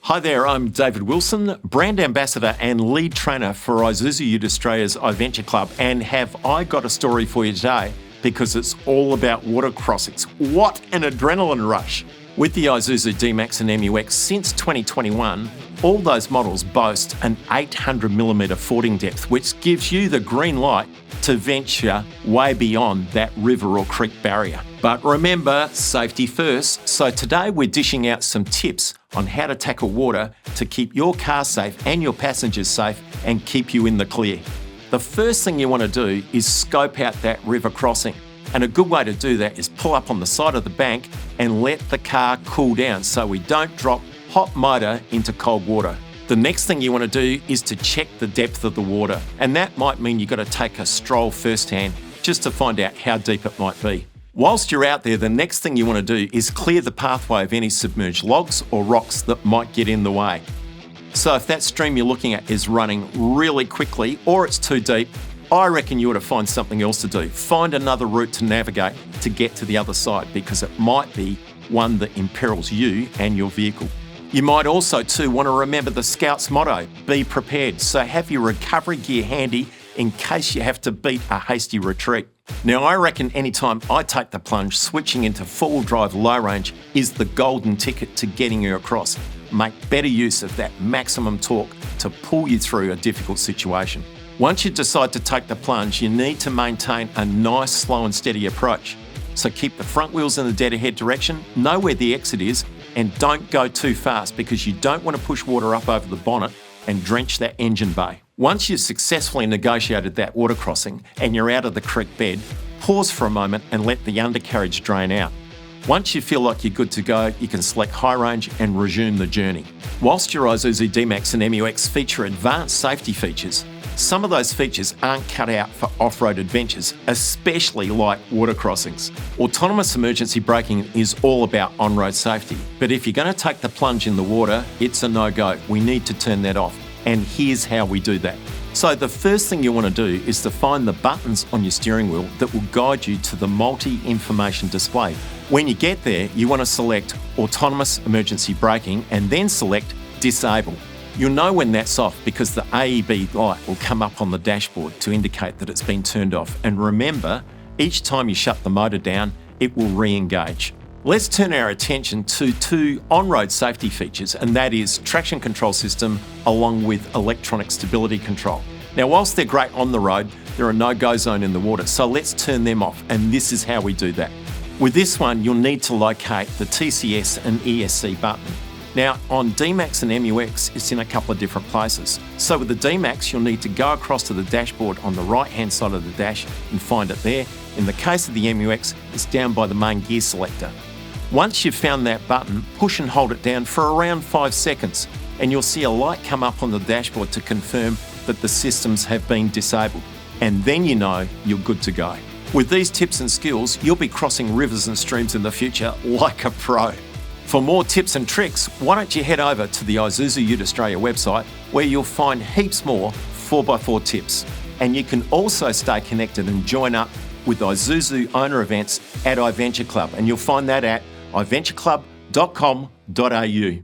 Hi there, I'm David Wilson, brand ambassador and lead trainer for Isuzu UTE Australia's iVenture Club, and have I got a story for you today because it's all about water crossings. What an adrenaline rush! With the Isuzu D-MAX and MU-X since 2021, all those models boast an 800mm fording depth, which gives you the green light to venture way beyond that river or creek barrier. But remember, safety first. So today we're dishing out some tips on how to tackle water to keep your car safe and your passengers safe and keep you in the clear. The first thing you want to do is scope out that river crossing. And a good way to do that is pull up on the side of the bank and let the car cool down so we don't drop hot motor into cold water. The next thing you want to do is to check the depth of the water, and that might mean you've got to take a stroll firsthand just to find out how deep it might be. Whilst you're out there, the next thing you want to do is clear the pathway of any submerged logs or rocks that might get in the way. So if that stream you're looking at is running really quickly or it's too deep, I reckon you ought to find something else to do. Find another route to navigate to get to the other side, because it might be one that imperils you and your vehicle. You might also too want to remember the Scout's motto, be prepared. So have your recovery gear handy in case you have to beat a hasty retreat. Now I reckon anytime I take the plunge, switching into four-wheel drive low range is the golden ticket to getting you across. Make better use of that maximum torque to pull you through a difficult situation. Once you decide to take the plunge, you need to maintain a nice, slow and steady approach. So keep the front wheels in the dead ahead direction, know where the exit is, and don't go too fast because you don't want to push water up over the bonnet and drench that engine bay. Once you've successfully negotiated that water crossing and you're out of the creek bed, pause for a moment and let the undercarriage drain out. Once you feel like you're good to go, you can select high range and resume the journey. Whilst your Isuzu D-MAX and MU-X feature advanced safety features, some of those features aren't cut out for off-road adventures, especially like water crossings. Autonomous emergency braking is all about on-road safety, but if you're going to take the plunge in the water, it's a no-go. We need to turn that off, and here's how we do that. So the first thing you want to do is to find the buttons on your steering wheel that will guide you to the multi-information display. When you get there, you want to select Autonomous Emergency Braking and then select Disable. You'll know when that's off because the AEB light will come up on the dashboard to indicate that it's been turned off. And remember, each time you shut the motor down, it will re-engage. Let's turn our attention to two on-road safety features, and that is traction control system along with electronic stability control. Now, whilst they're great on the road, there are no-go zone in the water, so let's turn them off, and this is how we do that. With this one, you'll need to locate the TCS and ESC button. Now, on D-MAX and MU-X, it's in a couple of different places. So with the D-MAX, you'll need to go across to the dashboard on the right-hand side of the dash and find it there. In the case of the MU-X, it's down by the main gear selector. Once you've found that button, push and hold it down for around 5 seconds, and you'll see a light come up on the dashboard to confirm that the systems have been disabled. And then you know you're good to go. With these tips and skills, you'll be crossing rivers and streams in the future like a pro. For more tips and tricks, why don't you head over to the Isuzu UTE Australia website, where you'll find heaps more 4x4 tips. And you can also stay connected and join up with Isuzu owner events at iVenture Club, and you'll find that at iventureclub.com.au.